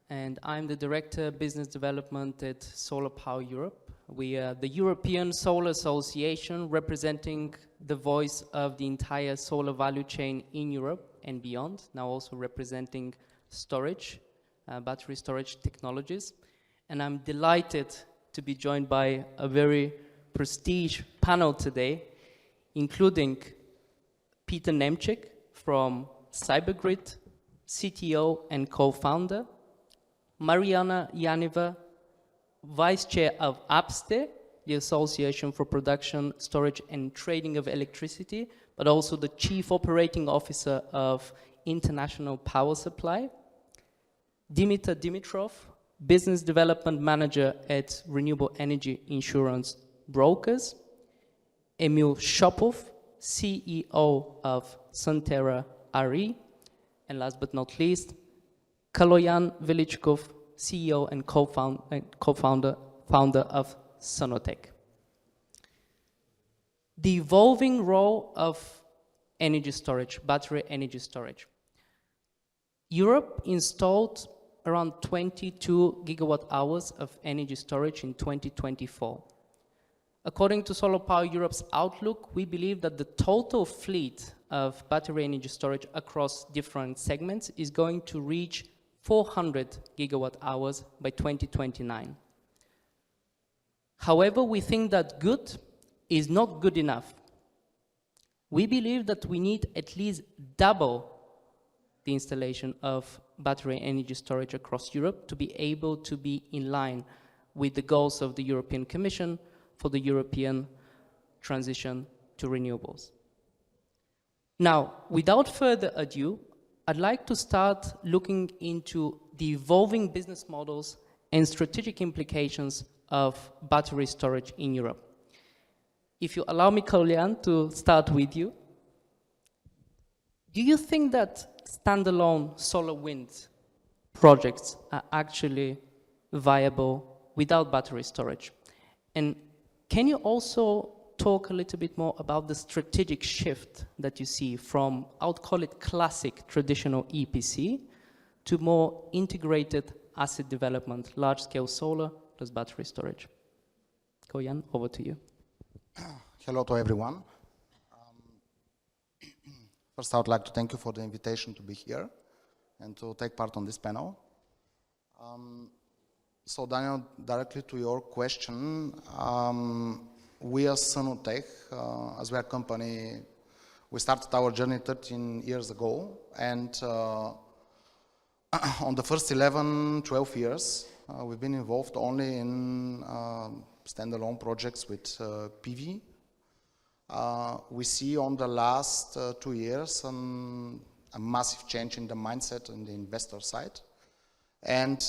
and I'm the Director of Business Development at SolarPower Europe. We are the European Solar Association representing the voice of the entire solar value chain in Europe and beyond, now also representing storage, battery storage technologies. And I'm delighted to be joined by a very prestige panel today, including Peter Nemcek from Cybergrid, CTO and co-founder, Mariyana Yaneva, Vice Chair of APSTE, the Association for Production, Storage and Trading of Electricity, but also the Chief Operating Officer of International Power Supply, Dimitrov, Business Development Manager at Renewable Energy Insurance Brokers, Emil Shopov, CEO of Sunterra RE, and last but not least, Kaloyan Velichkov, CEO and co-founder of SUNOTEC. The evolving role of energy storage, battery energy storage. Europe installed around 22 gigawatt hours of energy storage in 2024. According to SolarPower Europe's outlook, we believe that the total fleet of battery energy storage across different segments is going to reach 400 gigawatt hours by 2029. However, we think that good is not good enough. We believe that we need at least double the installation of battery energy storage across Europe to be able to be in line with the goals of the European Commission for the European transition to renewables. Now, without further ado, I'd like to start looking into the evolving business models and strategic implications of battery storage in Europe. If you allow me, Kaloyan, to start with you. Do you think that standalone solar wind projects are actually viable without battery storage? And can you also talk a little bit more about the strategic shift that you see from, I would call it classic traditional EPC to more integrated asset development, large-scale solar plus battery storage? Kaloyan, over to you. Hello to everyone. First, I would like to thank you for the invitation to be here and to take part on this panel. So Daniel, directly to your question, we as SUNOTEC, as we are a company, we started our journey 13 years ago, and on the first 11, 12 years, we've been involved only in standalone projects with PV. We see on the last 2 years a massive change in the mindset on the investor side. And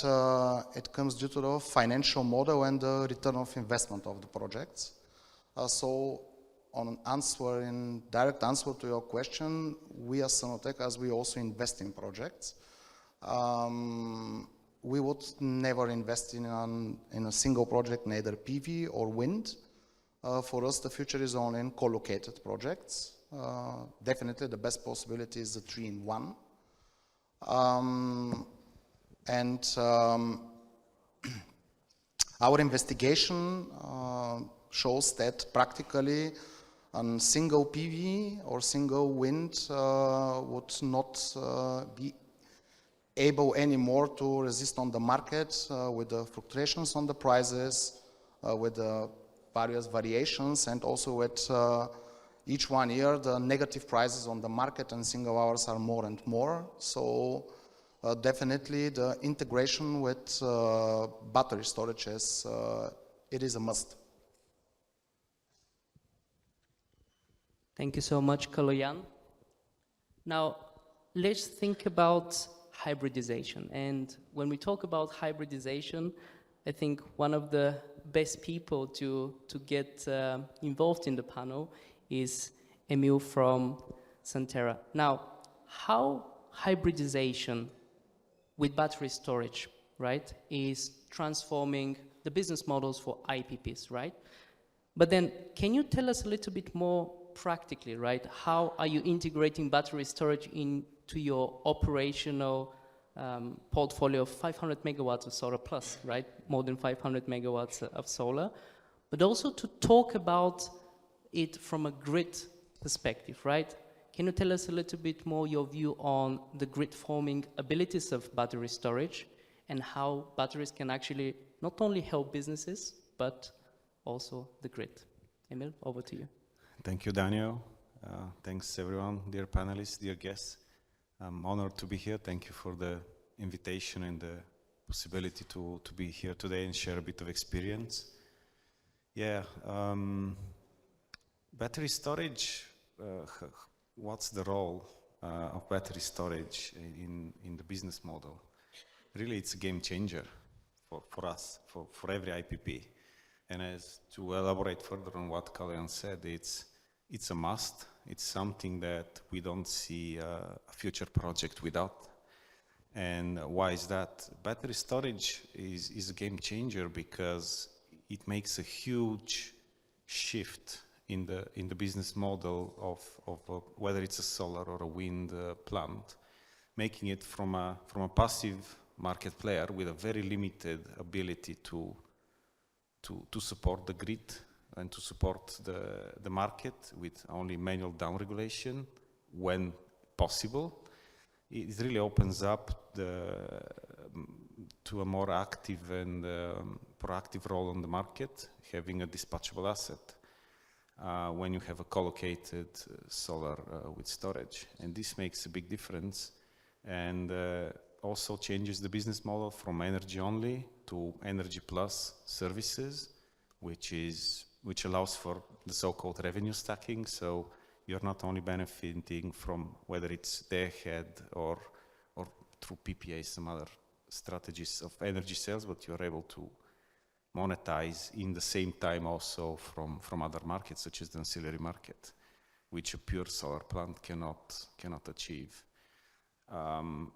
it comes due to the financial model and the return of investment of the projects. So on direct answer to your question, we as SUNOTEC, as we also invest in projects, we would never invest in a single project, neither PV or wind. For us, the future is only in co-located projects. Definitely the best possibility is the 3-in-1. Our investigation shows that practically a single PV or single wind would not be able anymore to resist on the market with the fluctuations on the prices, with the various variations, and also with each 1 year the negative prices on the market and single hours are more and more. So definitely the integration with battery storage it is a must. Thank you so much, Kaloyan. Now, let's think about hybridization. And when we talk about hybridization, I think one of the best people to get involved in the panel is Emil from Sunterra. Now, how hybridization with battery storage, right, is transforming the business models for IPPs, right? But then, can you tell us a little bit more practically, right? How are you integrating battery storage into your operational portfolio of 500 megawatts of solar plus, right? More than 500 megawatts of solar, but also to talk about it from a grid perspective, right? Can you tell us a little bit more your view on the grid forming abilities of battery storage and how batteries can actually not only help businesses, but also the grid? Emil, over to you. Thank you, Daniel. Thanks everyone, dear panelists, dear guests. I'm honored to be here. Thank you for the invitation and the possibility to be here today and share a bit of experience. Yeah, battery storage, what's the role of battery storage in the business model? Really, it's a game changer for us, for every IPP. And as to elaborate further on what Kaloyan said, it's a must. It's something that we don't see a future project without. And why is that? Battery storage is a game changer because it makes a huge shift in the business model of whether it's a solar or a wind plant, making it from a passive market player with a very limited ability to support the grid and to support the market with only manual downregulation when possible. It really opens up to a more active and proactive role on the market, having a dispatchable asset when you have a co-located solar with storage. And this makes a big difference and also changes the business model from energy only to energy plus services, which allows for the so-called revenue stacking. So you're not only benefiting from whether it's day ahead or through PPA, some other strategies of energy sales, but you're able to monetize in the same time also from other markets, such as the ancillary market, which a pure solar plant cannot achieve.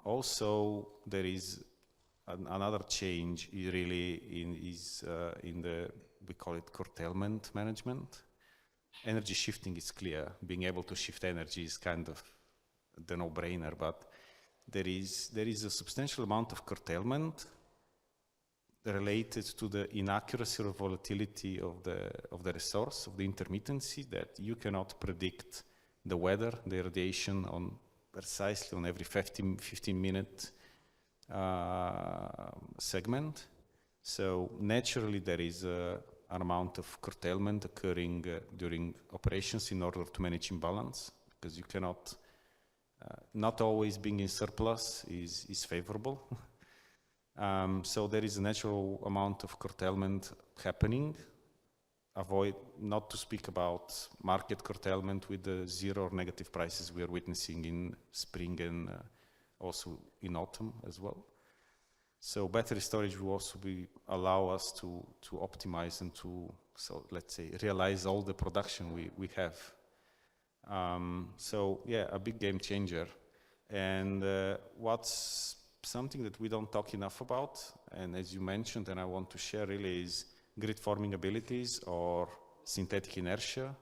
Also, there is another change really in the, we call it curtailment management. Energy shifting is clear. Being able to shift energy is kind of the no-brainer, but there is a substantial amount of curtailment related to the inaccuracy or volatility of the resource, of the intermittency, that you cannot predict the weather, the radiation precisely on every 15-minute segment. So naturally there is an amount of curtailment occurring during operations in order to manage imbalance, because you cannot, not always being in surplus is favorable. So there is a natural amount of curtailment happening. Not to speak about market curtailment with the zero or negative prices we are witnessing in spring and also in autumn as well. So battery storage will also allow us to optimize and so let's say, realize all the production we have. So yeah, a big game changer. And what's something that we don't talk enough about, and as you mentioned, and I want to share really, is grid forming abilities or synthetic inertia.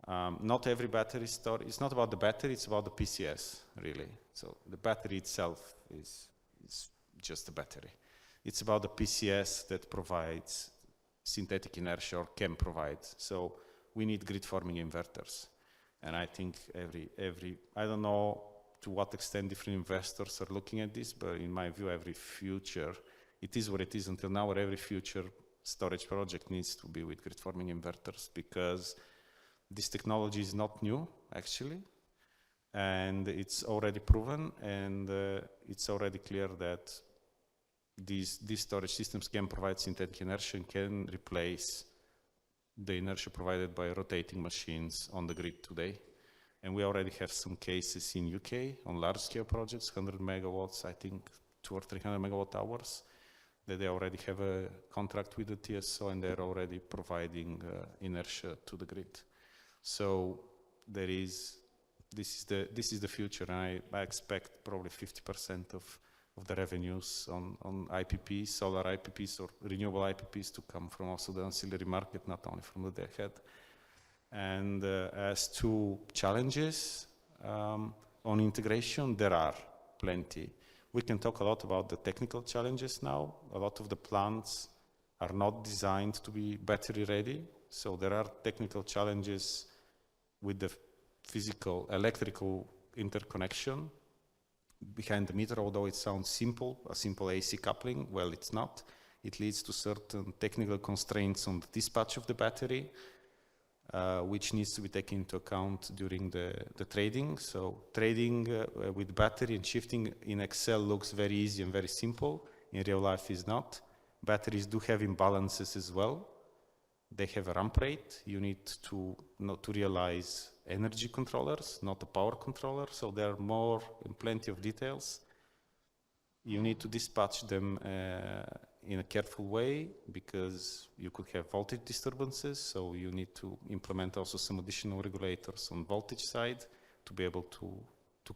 Not every battery storage, it's not about the battery, it's about the PCS, really. So the battery itself is just a battery. It's about the PCS that provides synthetic inertia or can provide. So we need grid forming inverters. And I think I don't know to what extent different investors are looking at this, but in my view, every future, it is what it is until now, or every future storage project needs to be with grid forming inverters, because this technology is not new, actually, and it's already proven, and it's already clear that these storage systems can provide synthetic inertia and can replace the inertia provided by rotating machines on the grid today. And we already have some cases in UK on large-scale projects, 100 megawatts, I think 200 or 300 megawatt hours, that they already have a contract with the TSO and they're already providing inertia to the grid. So this is the future. And I expect probably 50% of the revenues on IPPs, solar IPPs or renewable IPPs, to come from also the ancillary market, not only from the day ahead. And as to challenges on integration, there are plenty. We can talk a lot about the technical challenges now. A lot of the plants are not designed to be battery ready. So there are technical challenges with the physical, electrical interconnection behind the meter, although it sounds simple, a simple AC coupling. Well, it's not. It leads to certain technical constraints on the dispatch of the battery, which needs to be taken into account during the trading. So trading with battery and shifting in Excel looks very easy and very simple. In real life is not. Batteries do have imbalances as well. They have a ramp rate. You need to realize energy controllers, not a power controller. So there are more and plenty of details. You need to dispatch them in a careful way because you could have voltage disturbances. So you need to implement also some additional regulators on voltage side to be able to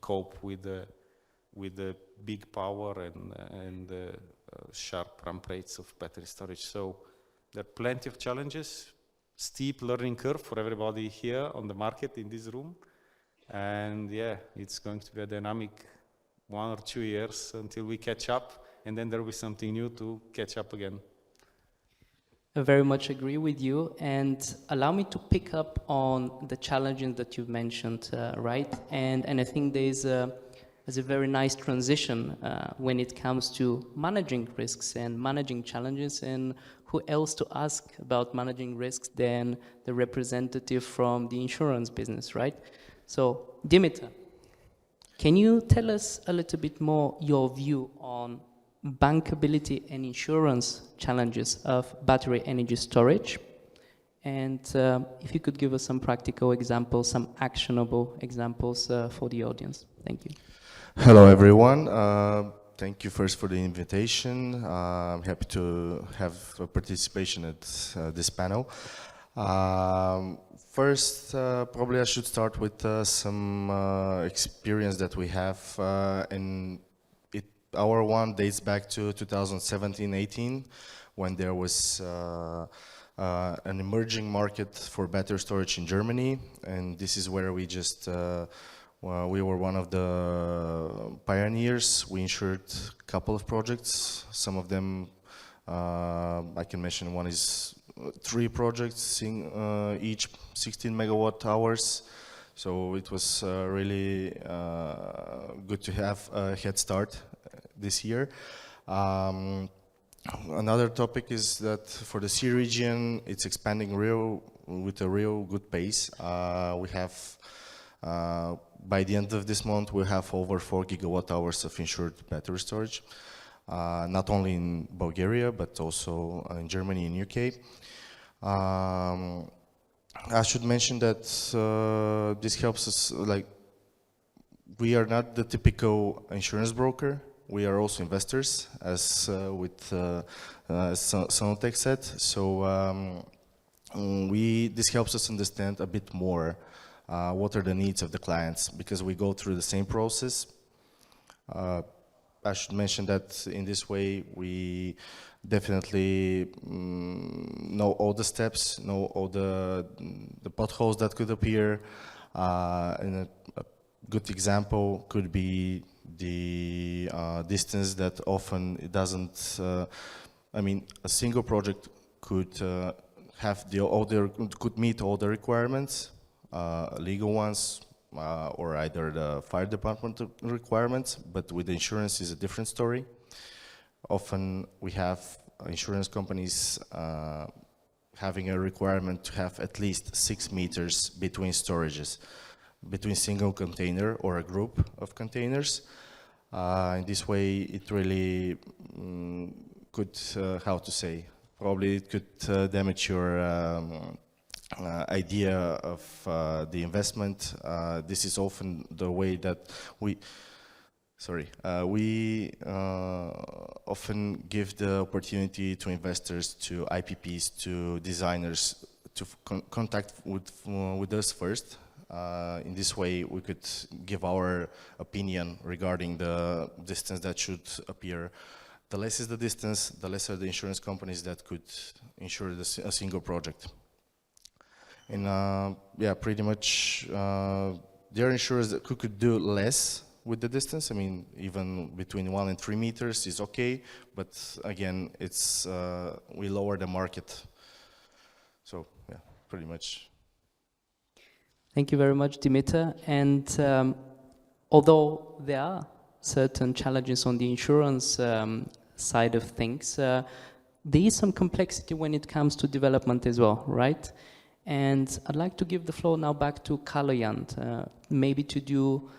cope with the big power and sharp ramp rates of battery storage. So there are plenty of challenges, steep learning curve for everybody here on the market in this room. And yeah, it's going to be a dynamic 1 or 2 years until we catch up, and then there will be something new to catch up again. I very much agree with you, and allow me to pick up on the challenges that you've mentioned, right? And I think there's a very nice transition when it comes to managing risks and managing challenges, and who else to ask about managing risks than the representative from the insurance business, right? So, Dimitar, can you tell us a little bit more your view on bankability and insurance challenges of battery energy storage? And if you could give us some practical examples, some actionable examples for the audience. Thank you. Hello, everyone. Thank you first for the invitation. I'm happy to have a participation at this panel. First, probably I should start with some experience that we have, and our one dates back to 2017-18, when there was an emerging market for battery storage in Germany, and this is where we just we were one of the pioneers. We insured a couple of projects. Some of them, I can mention one is 3 projects, each 16 megawatt hours. So it was really good to have a head start this year. Another topic is that for the C region, it's expanding with a real good pace. We have by the end of this month, we'll have over 4 gigawatt hours of insured battery storage, not only in Bulgaria, but also in Germany and UK. I should mention that this helps us, like, we are not the typical insurance broker. We are also investors, as with SUNOTEC said. So this helps us understand a bit more what are the needs of the clients, because we go through the same process. I should mention that in this way we definitely know all the steps, know all the potholes that could appear. And a good example could be the distance that often it doesn't. I mean, a single project could have could meet all the requirements. Legal ones, or either the fire department requirements, but with insurance is a different story. Often we have insurance companies having a requirement to have at least 6 meters between storages, between single container or a group of containers. In this way, it really could, how to say, probably it could damage your idea of the investment. This is often the way that we often give the opportunity to investors, to IPPs, to designers to contact with us first. In this way, we could give our opinion regarding the distance that should appear. The less is the distance, the less are the insurance companies that could insure a single project. And yeah, pretty much there are insurers that could do less, with the distance. I mean, even between 1 and 3 meters is okay, but again, it's we lower the market. So yeah, pretty much. Thank you very much, Dimitar. And although there are certain challenges on the insurance side of things, there is some complexity when it comes to development as well, right? And I'd like to give the floor now back to Kaloyan, maybe to do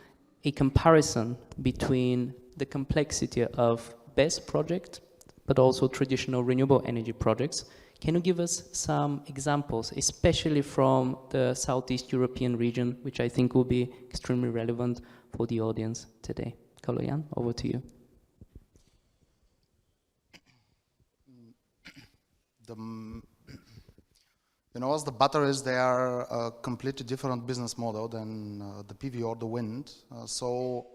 a comparison between the complexity of BESS project, but also traditional renewable energy projects. Can you give us some examples, especially from the Southeast European region, which I think will be extremely relevant for the audience today? Kaloyan, over to you. You know, as the batteries, they are a completely different business model than the PV or the wind. So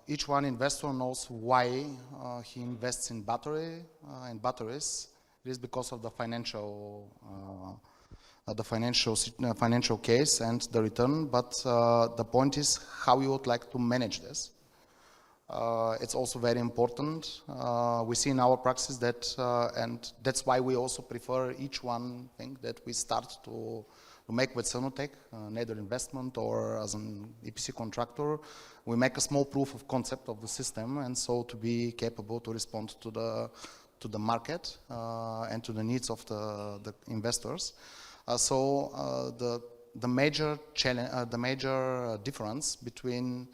each one investor knows why he invests in batteries. It is because of the financial case and the return. But the point is how you would like to manage this. It's also very important. We see in our practice that, and that's why we also prefer each one thing that we start to make with SUNOTEC, neither investment or as an EPC contractor. We make a small proof of concept of the system, and so to be capable to respond to the market and to the needs of the investors. The major challenge, the major difference between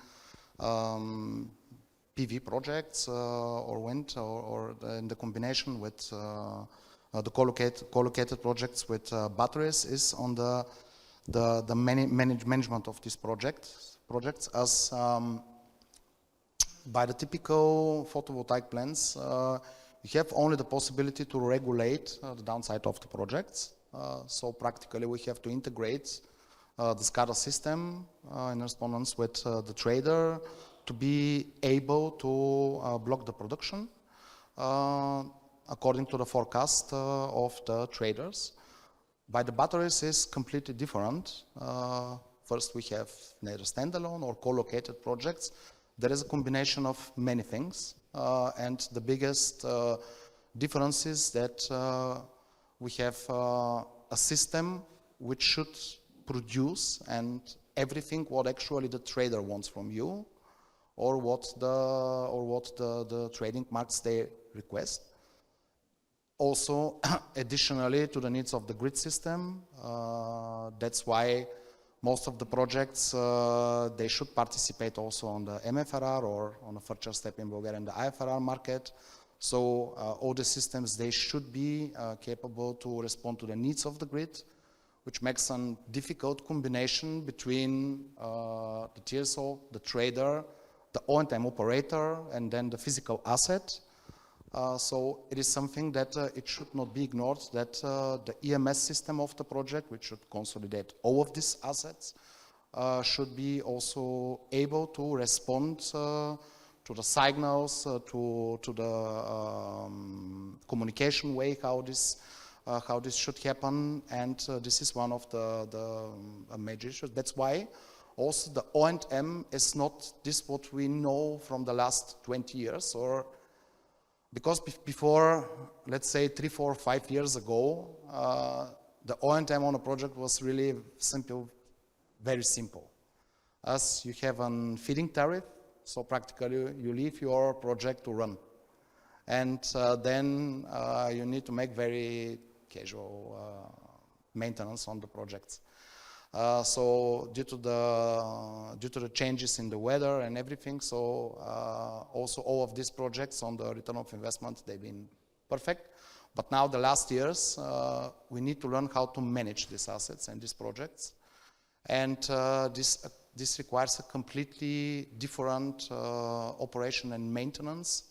PV projects or wind or in the combination with the co-located projects with batteries is on the management of these projects as by the typical photovoltaic plants you have only the possibility to regulate the downside of the projects. So practically we have to integrate the SCADA system in response with the trader to be able to block the production according to the forecast of the traders. By the batteries is completely different. First we have neither standalone or co-located projects. There is a combination of many things and the biggest difference is that we have a system which should produce and everything what actually the trader wants from you or what the trading marks they request. Also, additionally to the needs of the grid system, that's why most of the projects, they should participate also on the MFRR or on the first step in Bulgaria in the IFRR market. So all the systems, they should be capable to respond to the needs of the grid, which makes a difficult combination between the TSO, the trader, the on-time operator, and then the physical asset. So it is something that it should not be ignored, that the EMS system of the project, which should consolidate all of these assets, should be also able to respond to the signals, to the communication way, how this should happen, and this is one of the major issues. That's why also the O&M is not this what we know from the last 20 years, or because before, let's say 3, 4, 5 years ago, the O&M on a project was really simple, very simple. As you have a feeding tariff, so practically you leave your project to run. And then you need to make very casual maintenance on the projects. So due to the changes in the weather and everything, so also all of these projects on the return of investment, they've been perfect. But now the last years, we need to learn how to manage these assets and these projects. And this requires a completely different operation and maintenance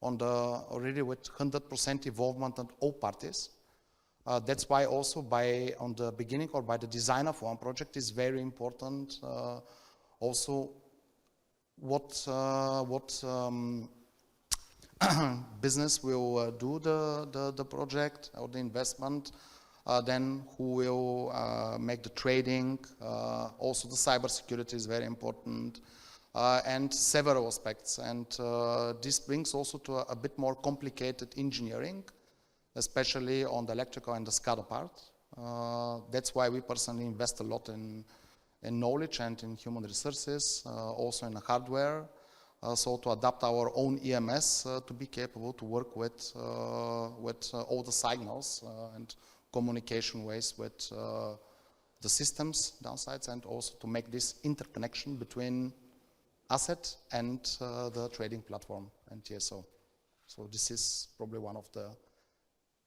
on the already with 100% involvement of all parties. That's why also on the beginning or by the design of one project is very important. Also, what business will do the project or the investment, then who will make the trading. Also, the cybersecurity is very important. and several aspects. And this brings also to a bit more complicated engineering, especially on the electrical and the SCADA part. That's why we personally invest a lot in knowledge and in human resources, also in the hardware, so to adapt our own EMS to be capable to work with all the signals and communication ways with the systems downsides, and also to make this interconnection between asset and the trading platform and TSO. So this is probably one of the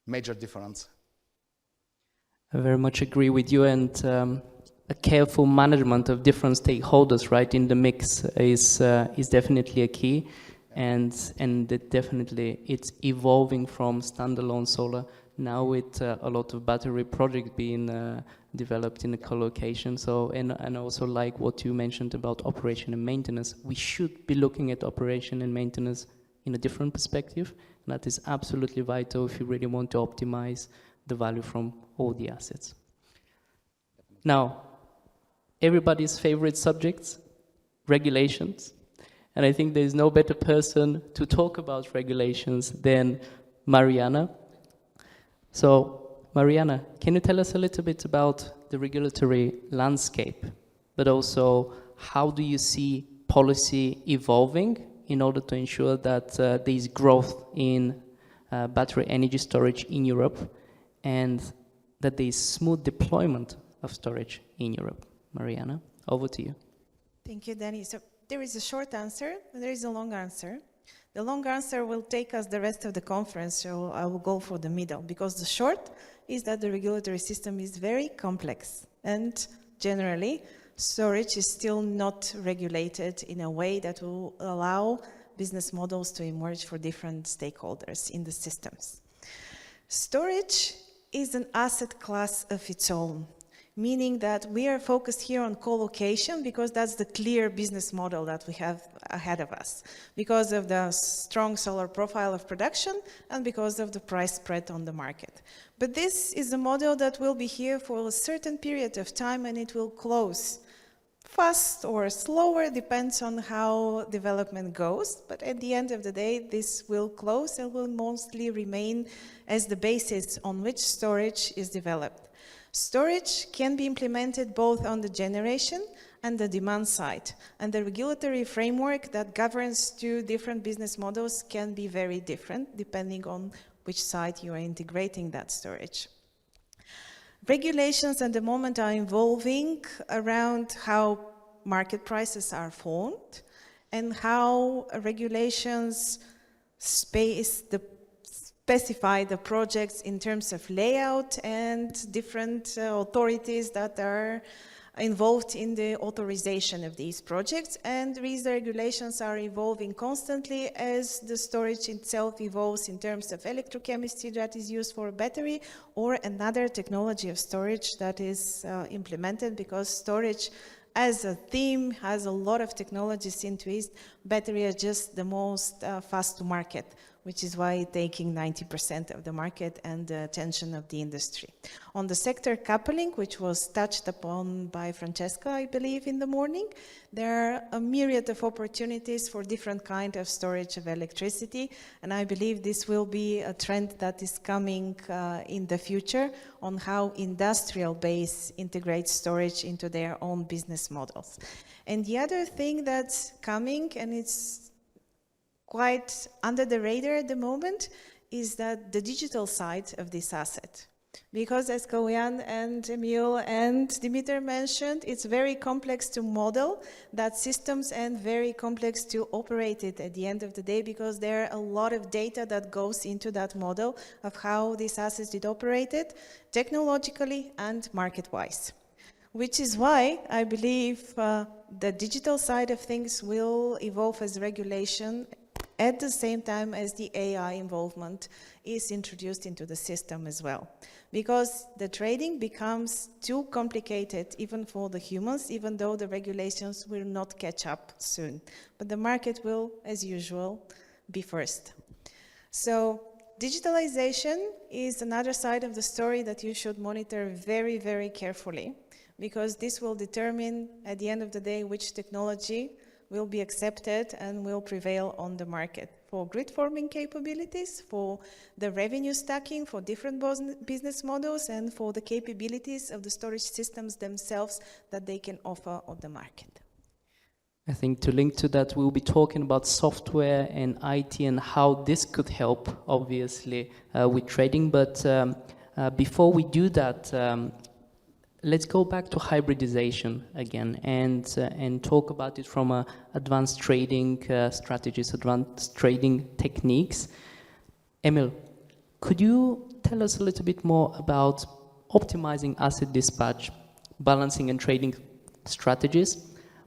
major differences. I very much agree with you, and a careful management of different stakeholders, right, in the mix is definitely a key, and it definitely it's evolving from standalone solar now with a lot of battery projects being developed in the co-location. So and also like what you mentioned about operation and maintenance, we should be looking at operation and maintenance in a different perspective, and that is absolutely vital if you really want to optimize the value from all the assets. Now, everybody's favorite subjects, regulations. And I think there's no better person to talk about regulations than Mariyana. So, Mariyana, can you tell us a little bit about the regulatory landscape, but also how do you see policy evolving in order to ensure that there is growth in battery energy storage in Europe, and that there is smooth deployment of storage in Europe? Mariyana, over to you. Thank you, Danny. So there is a short answer, and there is a long answer. The long answer will take us the rest of the conference, so I will go for the middle, because the short is that the regulatory system is very complex, and generally, storage is still not regulated in a way that will allow business models to emerge for different stakeholders in the systems. Storage is an asset class of its own, meaning that we are focused here on co-location because that's the clear business model that we have ahead of us, because of the strong solar profile of production and because of the price spread on the market. But this is a model that will be here for a certain period of time, and it will close fast or slower, depends on how development goes. But at the end of the day, this will close and will mostly remain as the basis on which storage is developed. Storage can be implemented both on the generation and the demand side, and the regulatory framework that governs two different business models can be very different depending on which side you are integrating that storage. Regulations at the moment are evolving around how market prices are formed and how regulations specify the projects in terms of layout and different authorities that are involved in the authorization of these projects. And these regulations are evolving constantly as the storage itself evolves in terms of electrochemistry that is used for a battery or another technology of storage that is implemented, because storage as a theme has a lot of technologies into it. Battery are just the most fast to market, which is why taking 90% of the market and the attention of the industry. On the sector coupling, which was touched upon by Francesca, I believe, in the morning, there are a myriad of opportunities for different kinds of storage of electricity, and I believe this will be a trend that is coming in the future on how industrial base integrates storage into their own business models. And the other thing that's coming, and it's quite under the radar at the moment, is that the digital side of this asset. Because as Kaloyan and Emil and Dimitar mentioned, it's very complex to model that systems and very complex to operate it at the end of the day, because there are a lot of data that goes into that model of how these assets did operated technologically and market-wise. Which is why I believe the digital side of things will evolve as regulation at the same time as the AI involvement is introduced into the system as well. Because the trading becomes too complicated even for the humans, even though the regulations will not catch up soon. But the market will, as usual, be first. So digitalization is another side of the story that you should monitor very, very carefully, because this will determine at the end of the day which technology will be accepted and will prevail on the market for grid forming capabilities, for the revenue stacking, for different business models, and for the capabilities of the storage systems themselves that they can offer on the market. I think to link to that, we'll be talking about software and IT and how this could help, obviously, with trading. But before we do that, let's go back to hybridization again and talk about it from advanced trading strategies, advanced trading techniques. Emil, could you tell us a little bit more about optimizing asset dispatch, balancing and trading strategies,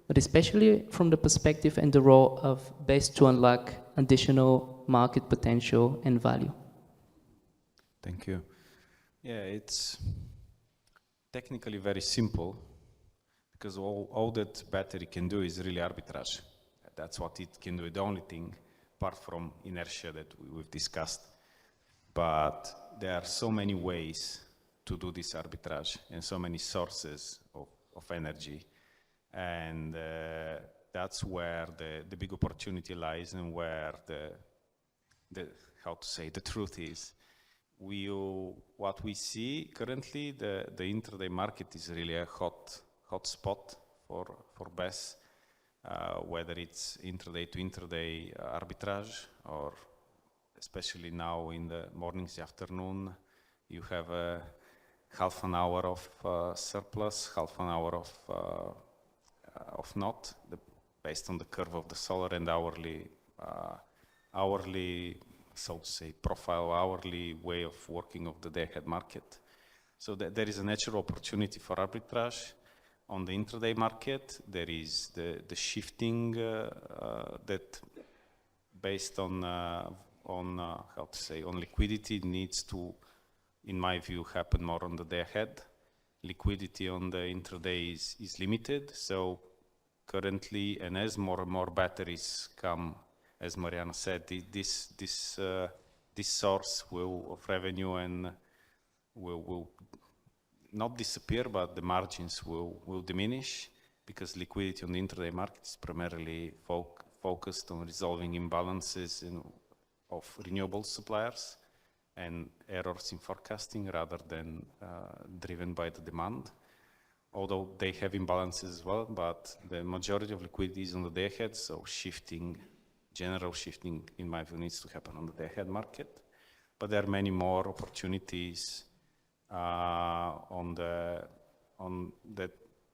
but especially from the perspective and the role of BESS to unlock additional market potential and value? Thank you. Yeah, it's technically very simple because all that battery can do is really arbitrage. That's what it can do, the only thing apart from inertia that we've discussed. But there are so many ways to do this arbitrage and so many sources of energy. And that's where the big opportunity lies and where the truth is. What we see currently, the intraday market is really a hot spot for BESS, whether it's intraday to intraday arbitrage, or especially now in the mornings, the afternoon, you have a half an hour of surplus, half an hour of not, based on the curve of the solar and hourly, so to say, profile, hourly way of working of the day-ahead market. So there is a natural opportunity for arbitrage. On the intraday market, there is the shifting that, based on liquidity, needs to, in my view, happen more on the day-ahead. Liquidity on the intraday is limited, so currently, and as more and more batteries come, as Mariyana said, this source of revenue and will not disappear, but the margins will diminish, because liquidity on the intraday market is primarily focused on resolving imbalances of renewable suppliers and errors in forecasting rather than driven by the demand. Although they have imbalances as well, but the majority of liquidity is on the day ahead, so general shifting, in my view, needs to happen on the day ahead market. But there are many more opportunities that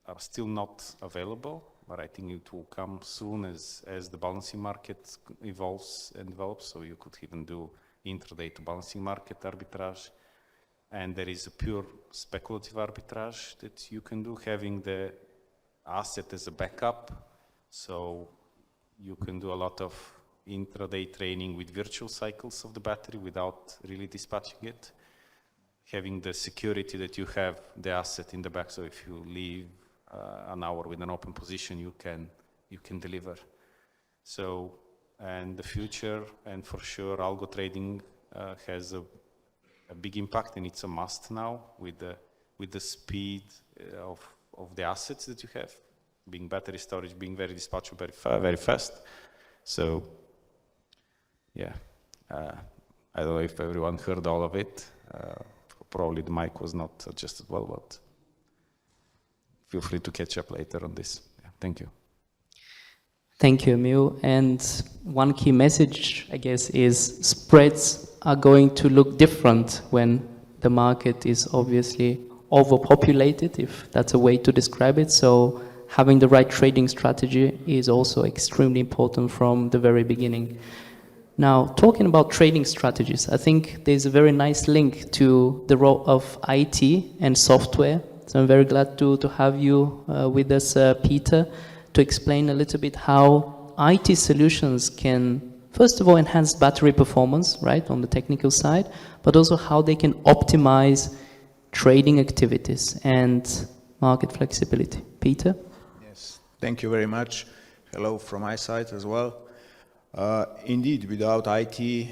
are still not available, but I think it will come soon as the balancing market evolves and develops. So you could even do intraday to balancing market arbitrage. And there is a pure speculative arbitrage that you can do, having the asset as a backup. So you can do a lot of intraday trading with virtual cycles of the battery without really dispatching it, having the security that you have the asset in the back. So if you leave an hour with an open position, you can deliver. So, and the future, and for sure, algo trading has a big impact, and it's a must now with the speed of the assets that you have, being battery storage, being very dispatchable very fast. So, yeah, I don't know if everyone heard all of it. Probably the mic was not adjusted well, but feel free to catch up later on this. Yeah, thank you. Thank you, Emil. And one key message, I guess, is spreads are going to look different when the market is obviously overpopulated, if that's a way to describe it. So having the right trading strategy is also extremely important from the very beginning. Now, talking about trading strategies, I think there's a very nice link to the role of IT and software. So I'm very glad to have you with us, Peter, to explain a little bit how IT solutions can, first of all, enhance battery performance, right, on the technical side, but also how they can optimize trading activities and market flexibility. Peter? Yes, thank you very much. Hello from my side as well. Indeed, without IT,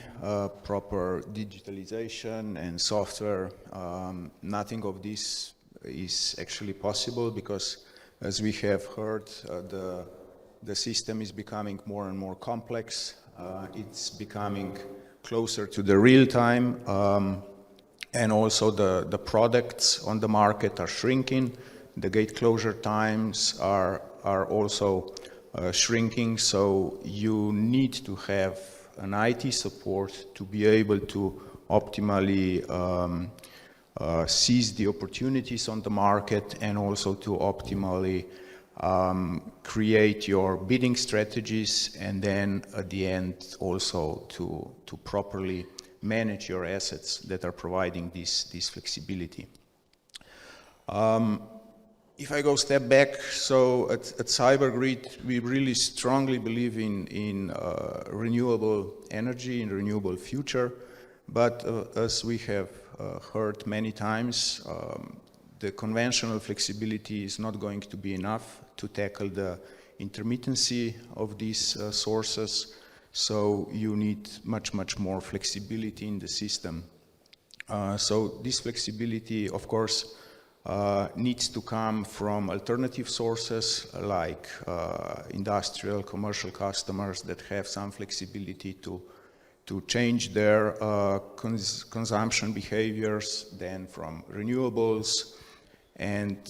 proper digitalization and software, nothing of this is actually possible, because as we have heard, the the system is becoming more and more complex. It's becoming closer to the real time, and also the products on the market are shrinking. The gate closure times are also shrinking, so you need to have an IT support to be able to optimally seize the opportunities on the market, and also to optimally create your bidding strategies, and then at the end also to properly manage your assets that are providing this flexibility. If I go step back, so at Cybergrid, we really strongly believe in renewable energy, in renewable future, but as we have heard many times, the conventional flexibility is not going to be enough to tackle the intermittency of these sources, so you need much more flexibility in the system. So this flexibility, of course, needs to come from alternative sources like industrial, commercial customers that have some flexibility to change their consumption behaviors, then from renewables and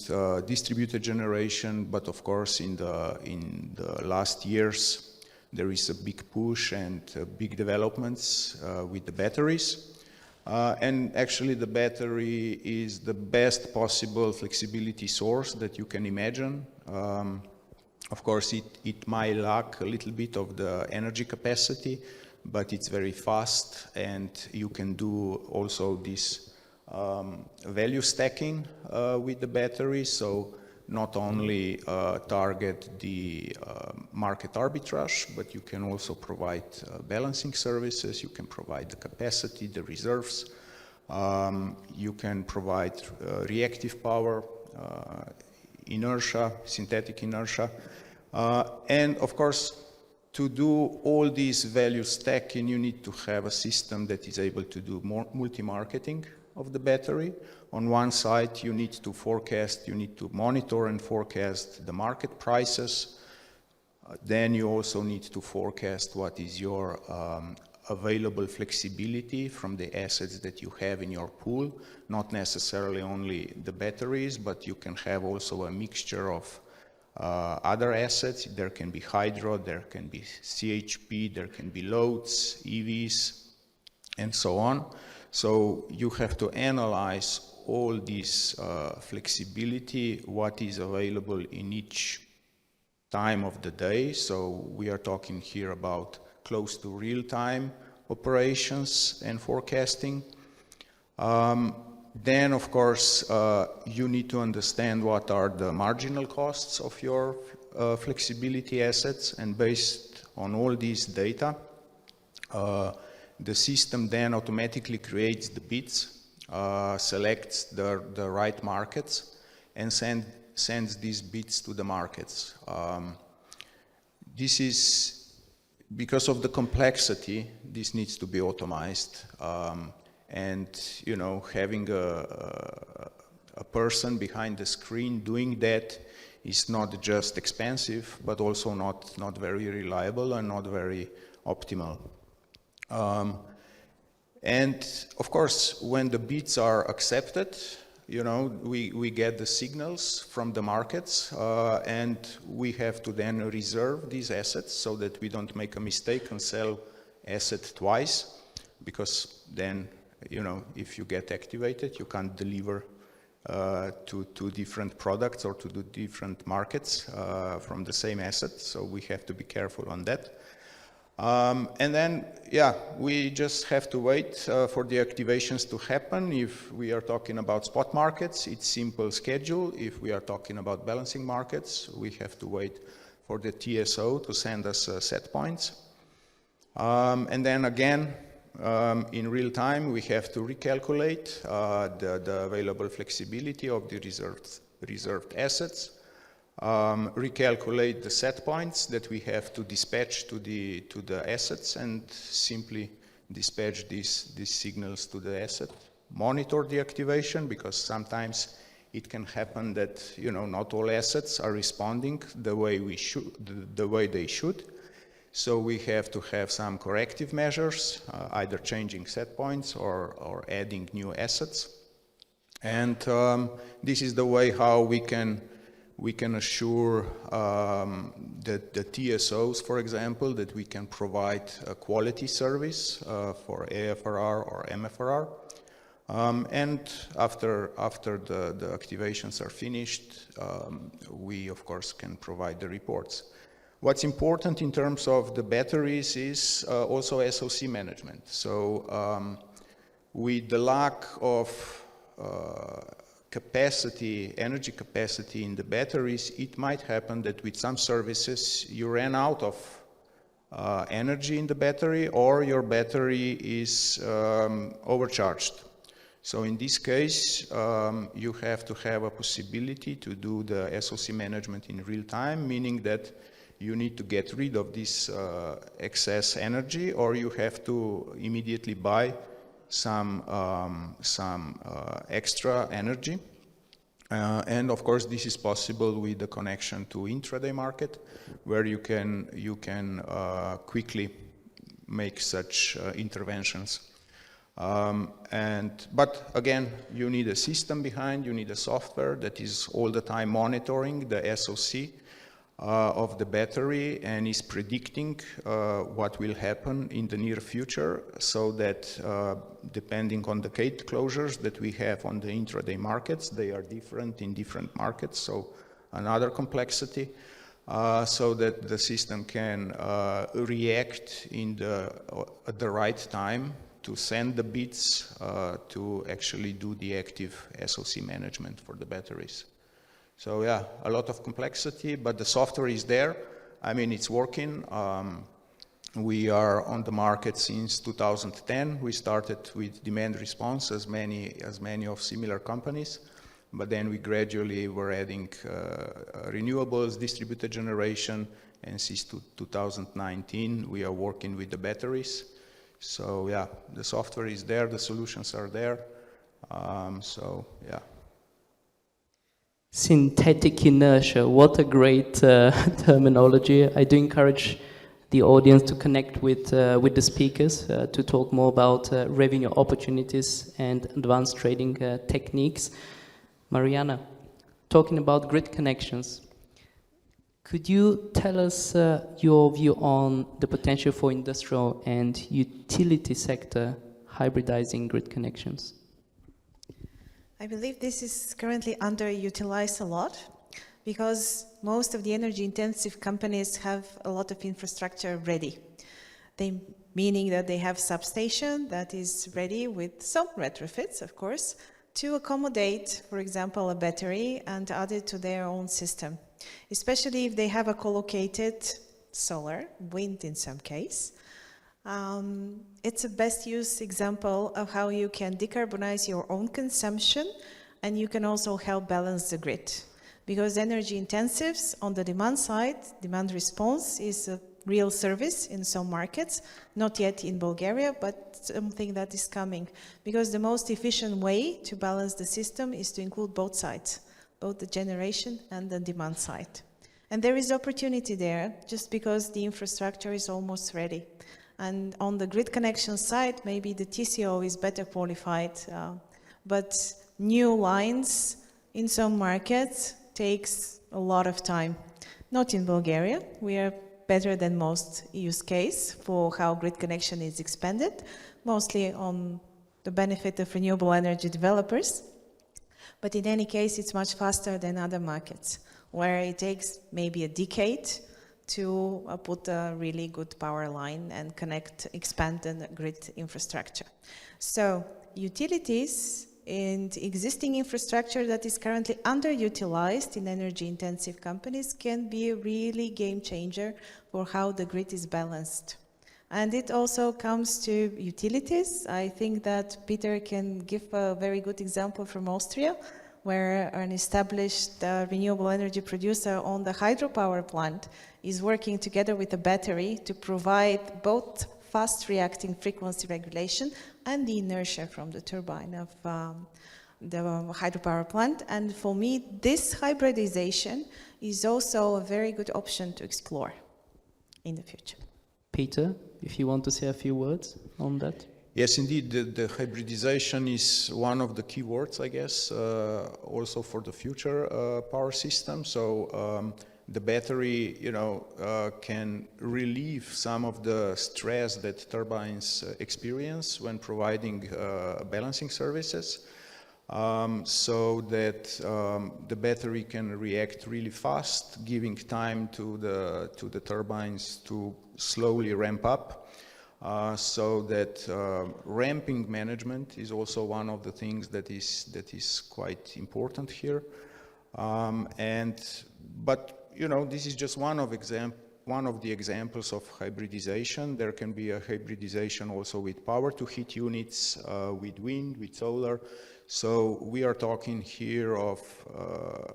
distributed generation. But of course, in the last years, there is a big push and big developments with the batteries. And actually the battery is the best possible flexibility source that you can imagine. Of course, it might lack a little bit of the energy capacity, but it's very fast, and you can do also this value stacking with the battery. So not only target the market arbitrage, but you can also provide balancing services, you can provide the capacity, the reserves, you can provide reactive power, inertia, synthetic inertia, and of course, to do all these value stacking, you need to have a system that is able to do more multi-marketing of the battery. On one side, you need to forecast, you need to monitor and forecast the market prices. Then you also need to forecast what is your available flexibility from the assets that you have in your pool, not necessarily only the batteries, but you can have also a mixture of other assets. There can be hydro, there can be CHP, there can be loads, EVs, and so on. So you have to analyze all this flexibility, what is available in each time of the day. So we are talking here about close to real-time operations and forecasting. Then, of course, you need to understand what are the marginal costs of your flexibility assets, and based on all these data, the system then automatically creates the bids, selects the right markets, and sends these bids to the markets. This is, because of the complexity, this needs to be automized. And, you know, having a person behind the screen doing that is not just expensive, but also not very reliable and not very optimal. And of course, when the bids are accepted, you know, we get the signals from the markets, and we have to then reserve these assets so that we don't make a mistake and sell asset twice, because then, you know, if you get activated, you can't deliver to different products or to the different markets from the same asset. So we have to be careful on that. And then, yeah, we just have to wait for the activations to happen. If we are talking about spot markets, it's simple schedule. If we are talking about balancing markets, we have to wait for the TSO to send us set points. And then again, in real time, we have to recalculate the available flexibility of the reserved assets, recalculate the set points that we have to dispatch to the assets, and simply dispatch these signals to the asset. Monitor the activation, because sometimes it can happen that, you know, not all assets are responding the way we should, the way they should. So we have to have some corrective measures, either changing set points or adding new assets. And this is the way how we can assure that the TSOs, for example, that we can provide a quality service for AFRR or MFRR. And after the activations are finished, we of course can provide the reports. What's important in terms of the batteries is also SOC management. So with the lack of capacity, energy capacity in the batteries, it might happen that with some services you ran out of energy in the battery, or your battery is overcharged. So in this case, you have to have a possibility to do the SOC management in real time, meaning that you need to get rid of this excess energy, or you have to immediately buy some extra energy. And of course, this is possible with the connection to intraday market, where you can quickly make such interventions. But again, you need a system behind, you need a software that is all the time monitoring the SOC of the battery and is predicting what will happen in the near future, so that depending on the gate closures that we have on the intraday markets, they are different in different markets, so another complexity, so that the system can react at the right time to send the bits to actually do the active SOC management for the batteries. So yeah, a lot of complexity, but the software is there. I mean, it's working. We are on the market since 2010. We started with demand response, as many of similar companies, but then we gradually were adding renewables, distributed generation, and since 2019 we are working with the batteries. So yeah, the software is there, the solutions are there. So yeah. Synthetic inertia, what a great terminology. I do encourage the audience to connect with the speakers to talk more about revenue opportunities and advanced trading techniques. Mariyana, talking about grid connections, could you tell us your view on the potential for industrial and utility sector hybridizing grid connections? I believe this is currently underutilized a lot, because most of the energy-intensive companies have a lot of infrastructure ready. Meaning that they have substation that is ready with some retrofits, of course, to accommodate, for example, a battery and add it to their own system. Especially if they have a co-located solar, wind in some case. It's a best use example of how you can decarbonize your own consumption, and you can also help balance the grid. Because energy intensives on the demand side, demand response is a real service in some markets, not yet in Bulgaria, but something that is coming. Because the most efficient way to balance the system is to include both sides, both the generation and the demand side. And there is opportunity there, just because the infrastructure is almost ready. And on the grid connection side, maybe the TCO is better qualified, but new lines in some markets takes a lot of time. Not in Bulgaria. We are better than most use case for how grid connection is expanded, mostly on the benefit of renewable energy developers. But in any case, it's much faster than other markets, where it takes maybe a decade to put a really good power line and expand the grid infrastructure. So utilities and existing infrastructure that is currently underutilized in energy-intensive companies can be a really game changer for how the grid is balanced. And it also comes to utilities. I think that Peter can give a very good example from Austria, where an established renewable energy producer on the hydropower plant is working together with a battery to provide both fast reacting frequency regulation and the inertia from the turbine the hydropower plant. And for me, this hybridization is also a very good option to explore in the future. Peter, if you want to say a few words on that. Yes, indeed, the hybridization is one of the key words, I guess, also for the future power system. So the battery, can relieve some of the stress that turbines experience when providing balancing services, so that the battery can react really fast, giving time to the turbines to slowly ramp up. So that ramping management is also one of the things that is quite important here. But this is just one of the examples of hybridization. There can be a hybridization also with power to heat units, with wind, with solar. So we are talking here of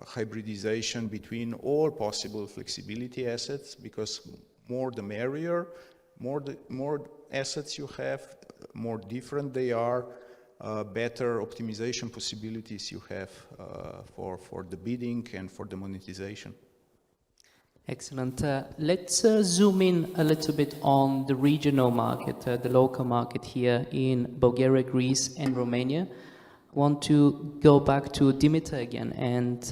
hybridization between all possible flexibility assets, because more the merrier. More assets you have, more different they are, better optimization possibilities you have for the bidding and for the monetization. Excellent. Let's zoom in a little bit on the regional market, the local market here in Bulgaria, Greece, and Romania. I want to go back to Dimitar again and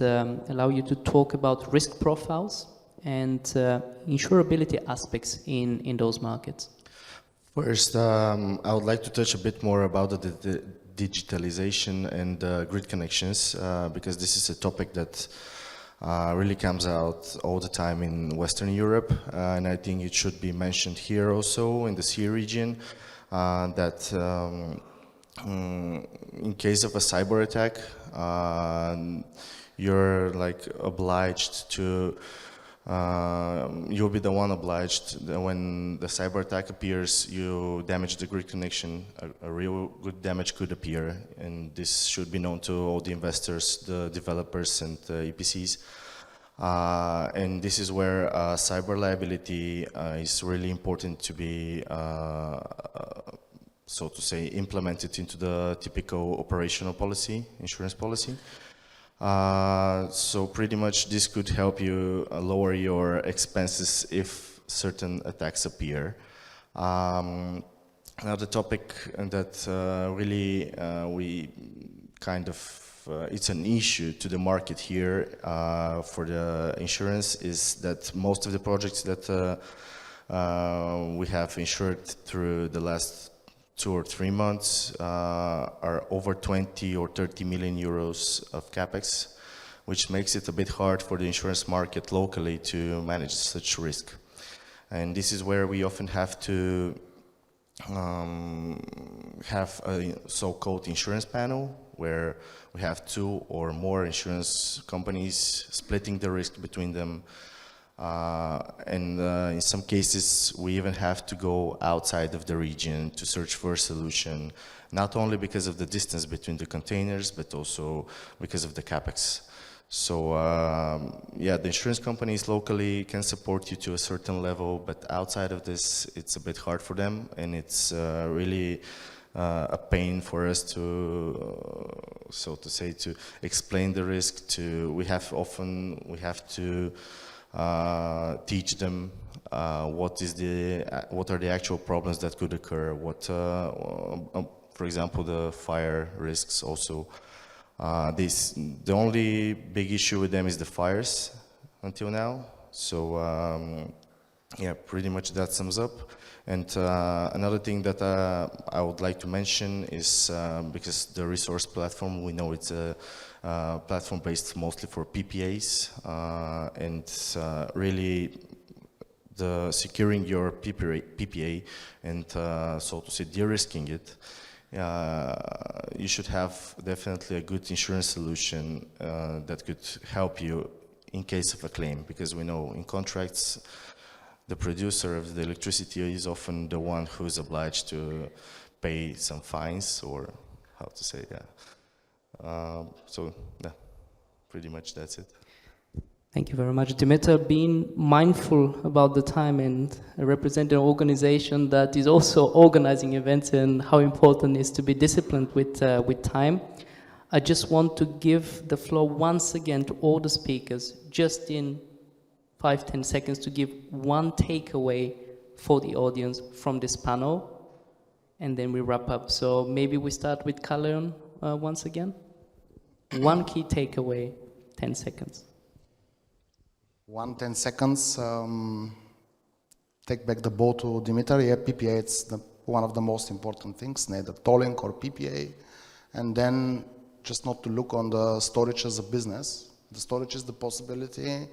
allow you to talk about risk profiles and insurability aspects in those markets. First, I would like to touch a bit more about the digitalization and grid connections, because this is a topic that really comes out all the time in Western Europe, and I think it should be mentioned here also in the CE region, that in case of a cyber attack, you're like obliged to you'll be the one obliged that when the cyber attack appears, you damage the grid connection, a real good damage could appear, and this should be known to all the investors, the developers, and the EPCs. And this is where cyber liability is really important to be, so to say, implemented into the typical operational policy, insurance policy. So pretty much this could help you lower your expenses if certain attacks appear. Another topic that really we kind of, it's an issue to the market here for the insurance is that most of the projects that we have insured through the last 2 or 3 months are over 20 or 30 million euros of capex, which makes it a bit hard for the insurance market locally to manage such risk. And this is where we often have to have a so-called insurance panel, where we have 2 or more insurance companies splitting the risk between them. And in some cases, we even have to go outside of the region to search for a solution, not only because of the distance between the containers, but also because of the capex. So yeah, the insurance companies locally can support you to a certain level, but outside of this, it's a bit hard for them, and it's really a pain for us to, so to say, to explain the risk. We have to teach them what are the actual problems that could occur. For example, the fire risks also. The only big issue with them is the fires until now. So yeah, pretty much that sums up. And another thing that I would like to mention is because the resource platform, we know it's a platform based mostly for PPAs, and really the securing your PPA and so to say de-risking it, you should have definitely a good insurance solution that could help you in case of a claim, because we know in contracts the producer of the electricity is often the one who is obliged to pay some fines, or how to say, yeah. So yeah, pretty much that's it. Thank you very much, Dimitar. Being mindful about the time and representing an organization that is also organizing events, and how important it is to be disciplined with time. I just want to give the floor once again to all the speakers, just in 5-10 seconds, to give one takeaway for the audience from this panel, and then we wrap up. So maybe we start with Kaloyan once again. One key takeaway, 10 seconds. 10 seconds. Take back the ball to Dimitar. Yeah, PPA, it's one of the most important things, neither tolling or PPA. And then just not to look on the storage as a business. The storage is the possibility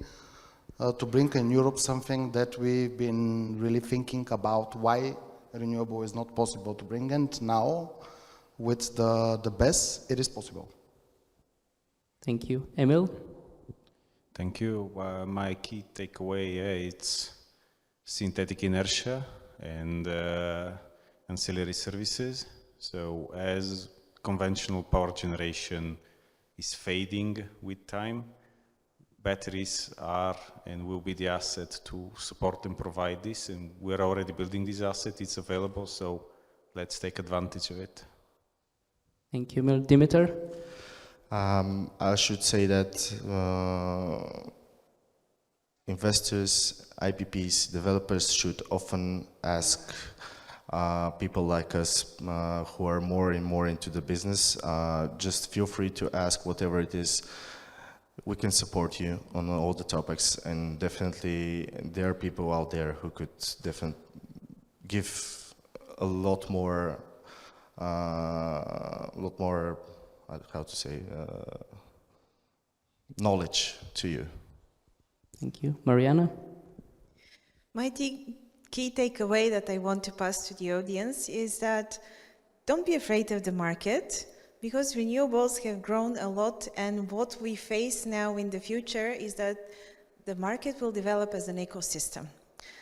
to bring in Europe something that we've been really thinking about why renewable is not possible to bring, and now with the BESS it is possible. Thank you. Emil? Thank you. My key takeaway, it's synthetic inertia and ancillary services. So as conventional power generation is fading with time, batteries are and will be the asset to support and provide this, and we're already building this asset. It's available, so let's take advantage of it. Thank you, Emil. Dimitar? I should say that investors, IPPs, developers should often ask people like us who are more and more into the business, just feel free to ask whatever it is. We can support you on all the topics, and definitely there are people out there who could definitely give a lot more, how to say, knowledge to you. Thank you. Mariyana? My key takeaway that I want to pass to the audience is that don't be afraid of the market, because renewables have grown a lot, and what we face now in the future is that the market will develop as an ecosystem.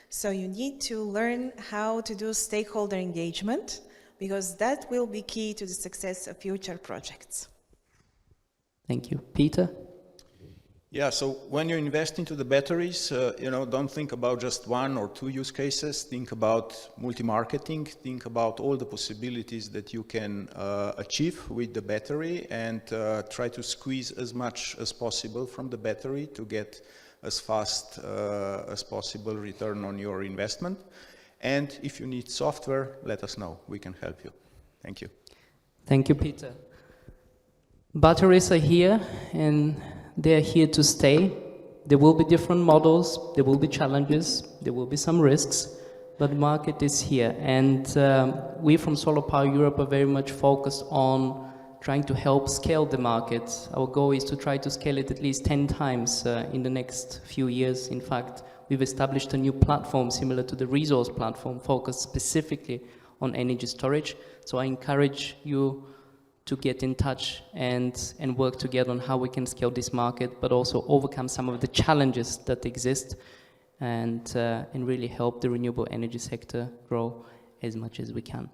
So you need to learn how to do stakeholder engagement, because that will be key to the success of future projects. Thank you. Peter? Yeah, so when you invest into the batteries, don't think about just one or two use cases. Think about multi-marketing. Think about all the possibilities that you can achieve with the battery, and try to squeeze as much as possible from the battery to get as fast as possible return on your investment. And if you need software, let us know. We can help you. Thank you. Thank you, Peter. Batteries are here, and they are here to stay. There will be different models, there will be challenges, there will be some risks, but the market is here. And we from SolarPower Europe are very much focused on trying to help scale the market. Our goal is to try to scale it at least 10 times in the next few years. In fact, we've established a new platform similar to the resource platform, focused specifically on energy storage. So I encourage you to get in touch and work together on how we can scale this market, but also overcome some of the challenges that exist, and really help the renewable energy sector grow as much as we can.